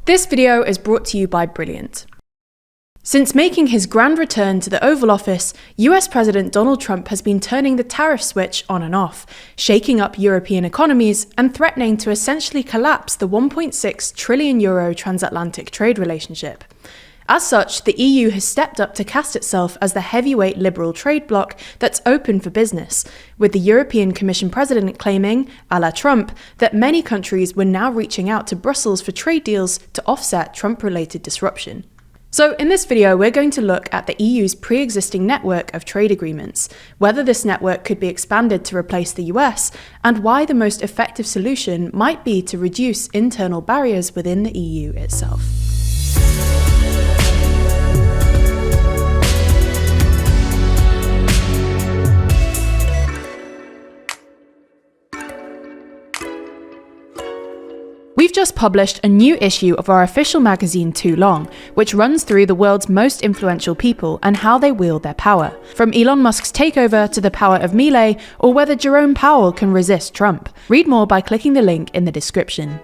This video is brought to you by Brilliant. Since making his grand return to the Oval Office, US President Donald Trump has been turning the tariff switch on and off, shaking up European economies and threatening to essentially collapse the €1.6 trillion transatlantic trade relationship. As such, the EU has stepped up to cast itself as the heavyweight liberal trade bloc that's open for business, with the European Commission president claiming, a la Trump, that many countries were now reaching out to Brussels for trade deals to offset Trump-related disruption. So in this video, we're going to look at the EU's pre-existing network of trade agreements, whether this network could be expanded to replace the US, and why the most effective solution might be to reduce internal barriers within the EU itself. We've just published a new issue of our official magazine Too Long, which runs through the world's most influential people and how they wield their power, from Elon Musk's takeover to the power of Milei, or whether Jerome Powell can resist Trump. Read more by clicking the link in the description.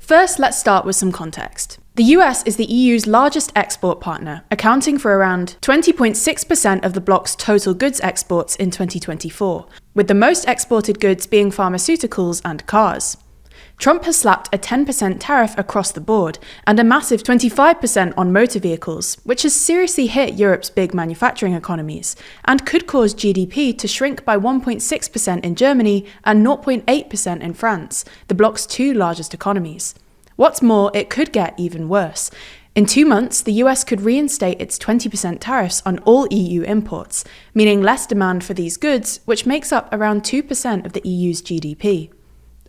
First, let's start with some context. The US is the EU's largest export partner, accounting for around 20.6% of the bloc's total goods exports in 2024, with the most exported goods being pharmaceuticals and cars. Trump has slapped a 10% tariff across the board and a massive 25% on motor vehicles, which has seriously hit Europe's big manufacturing economies and could cause GDP to shrink by 1.6% in Germany and 0.8% in France, the bloc's two largest economies. What's more, it could get even worse. In 2 months, the US could reinstate its 20% tariffs on all EU imports, meaning less demand for these goods, which makes up around 2% of the EU's GDP.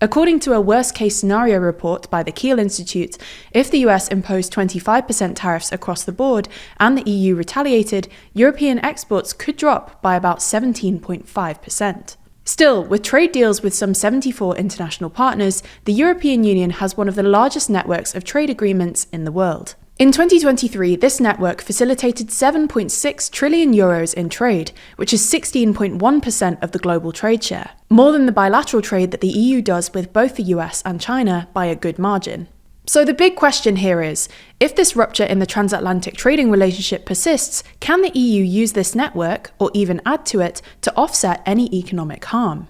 According to a worst-case scenario report by the Kiel Institute, if the US imposed 25% tariffs across the board and the EU retaliated, European exports could drop by about 17.5%. Still, with trade deals with some 74 international partners, the European Union has one of the largest networks of trade agreements in the world. In 2023, this network facilitated €7.6 trillion in trade, which is 16.1% of the global trade share, more than the bilateral trade that the EU does with both the US and China by a good margin. So the big question here is, if this rupture in the transatlantic trading relationship persists, can the EU use this network, or even add to it, to offset any economic harm?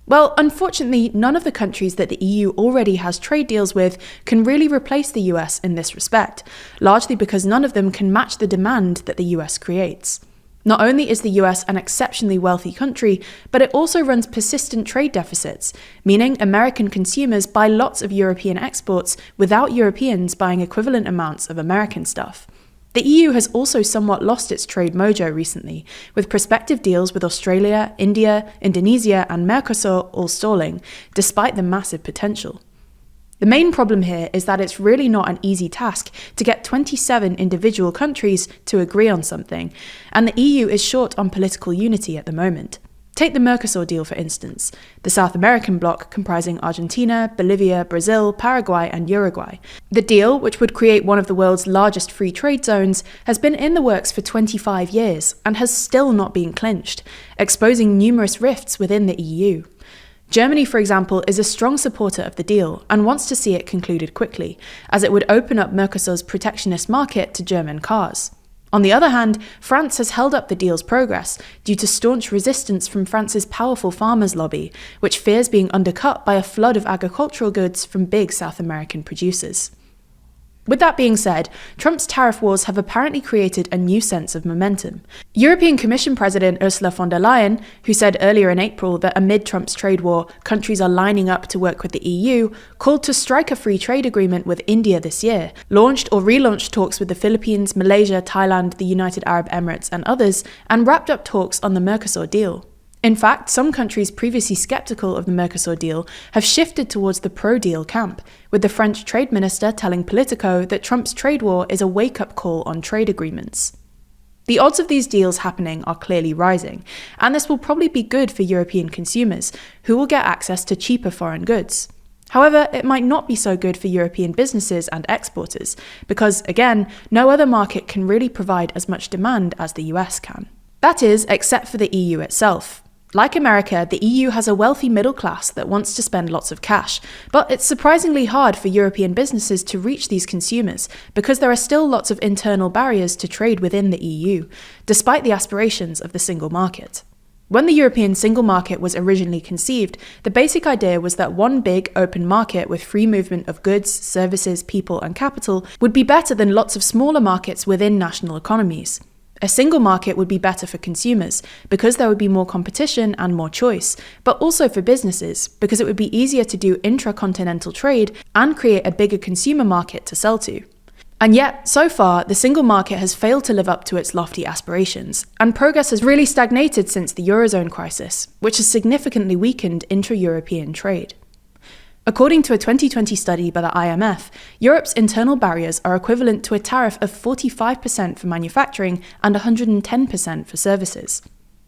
Well, unfortunately, none of the countries that the EU already has trade deals with can really replace the US in this respect, largely because none of them can match the demand that the US creates. Not only is the US an exceptionally wealthy country, but it also runs persistent trade deficits, meaning American consumers buy lots of European exports without Europeans buying equivalent amounts of American stuff. The EU has also somewhat lost its trade mojo recently, with prospective deals with Australia, India, Indonesia, and Mercosur all stalling, despite the massive potential. The main problem here is that it's really not an easy task to get 27 individual countries to agree on something, and the EU is short on political unity at the moment. Take the Mercosur deal, for instance, the South American bloc comprising Argentina, Bolivia, Brazil, Paraguay, and Uruguay. The deal, which would create one of the world's largest free trade zones, has been in the works for 25 years and has still not been clinched, exposing numerous rifts within the EU. Germany, for example, is a strong supporter of the deal and wants to see it concluded quickly, as it would open up Mercosur's protectionist market to German cars. On the other hand, France has held up the deal's progress due to staunch resistance from France's powerful farmers' lobby, which fears being undercut by a flood of agricultural goods from big South American producers. With that being said, Trump's tariff wars have apparently created a new sense of momentum. European Commission President Ursula von der Leyen, who said earlier in April that amid Trump's trade war, countries are lining up to work with the EU, called to strike a free trade agreement with India this year, launched or relaunched talks with the Philippines, Malaysia, Thailand, the United Arab Emirates, and others, and wrapped up talks on the Mercosur deal. In fact, some countries previously skeptical of the Mercosur deal have shifted towards the pro-deal camp, with the French trade minister telling Politico that Trump's trade war is a wake-up call on trade agreements. The odds of these deals happening are clearly rising, and this will probably be good for European consumers, who will get access to cheaper foreign goods. However, it might not be so good for European businesses and exporters, because, again, no other market can really provide as much demand as the US can. That is, except for the EU itself. Like America, the EU has a wealthy middle class that wants to spend lots of cash, but it's surprisingly hard for European businesses to reach these consumers because there are still lots of internal barriers to trade within the EU, despite the aspirations of the single market. When the European single market was originally conceived, the basic idea was that one big open market with free movement of goods, services, people, and capital would be better than lots of smaller markets within national economies. A single market would be better for consumers because there would be more competition and more choice, but also for businesses because it would be easier to do intra-continental trade and create a bigger consumer market to sell to. And yet, so far, the single market has failed to live up to its lofty aspirations, and progress has really stagnated since the Eurozone crisis, which has significantly weakened intra-European trade. According to a 2020 study by the IMF, Europe's internal barriers are equivalent to a tariff of 45% for manufacturing and 110% for services.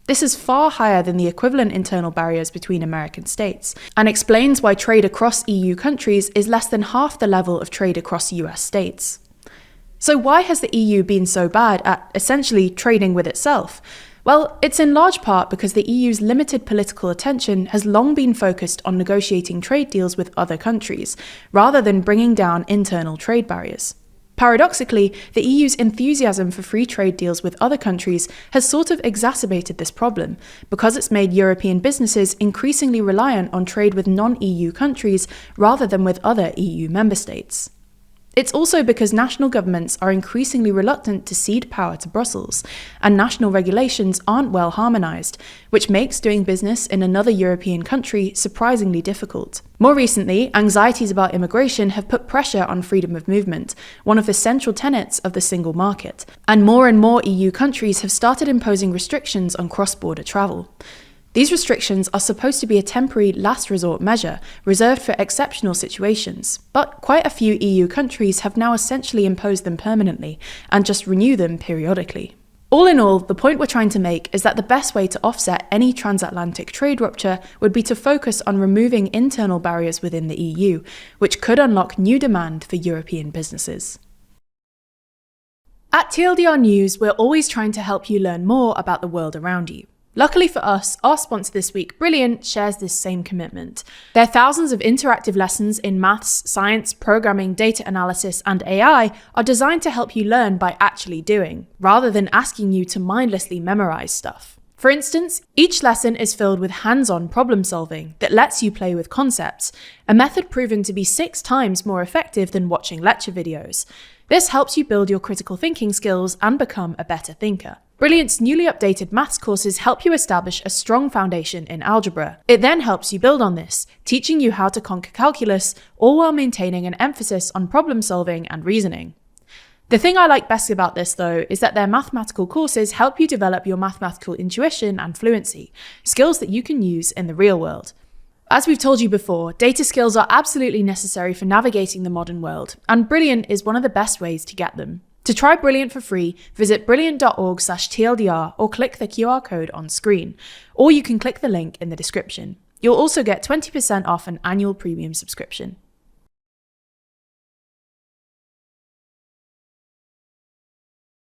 This is far higher than the equivalent internal barriers between American states, and explains why trade across EU countries is less than half the level of trade across US states. So why has the EU been so bad at essentially trading with itself? Well, it's in large part because the EU's limited political attention has long been focused on negotiating trade deals with other countries, rather than bringing down internal trade barriers. Paradoxically, the EU's enthusiasm for free trade deals with other countries has sort of exacerbated this problem, because it's made European businesses increasingly reliant on trade with non-EU countries rather than with other EU member states. It's also because national governments are increasingly reluctant to cede power to Brussels, and national regulations aren't well harmonised, which makes doing business in another European country surprisingly difficult. More recently, anxieties about immigration have put pressure on freedom of movement, one of the central tenets of the single market, and more EU countries have started imposing restrictions on cross-border travel. These restrictions are supposed to be a temporary last resort measure reserved for exceptional situations, but quite a few EU countries have now essentially imposed them permanently and just renew them periodically. All in all, the point we're trying to make is that the best way to offset any transatlantic trade rupture would be to focus on removing internal barriers within the EU, which could unlock new demand for European businesses. At TLDR News, we're always trying to help you learn more about the world around you. Luckily for us, our sponsor this week, Brilliant, shares this same commitment. Their thousands of interactive lessons in maths, science, programming, data analysis, and AI are designed to help you learn by actually doing, rather than asking you to mindlessly memorize stuff. For instance, each lesson is filled with hands-on problem solving that lets you play with concepts, a method proven to be 6 times more effective than watching lecture videos. This helps you build your critical thinking skills and become a better thinker. Brilliant's newly updated maths courses help you establish a strong foundation in algebra. It then helps you build on this, teaching you how to conquer calculus, all while maintaining an emphasis on problem solving and reasoning. The thing I like best about this, though, is that their mathematical courses help you develop your mathematical intuition and fluency, skills that you can use in the real world. As we've told you before, data skills are absolutely necessary for navigating the modern world, and Brilliant is one of the best ways to get them. To try Brilliant for free, visit brilliant.org/TLDR or click the QR code on screen, or you can click the link in the description. You'll also get 20% off an annual premium subscription.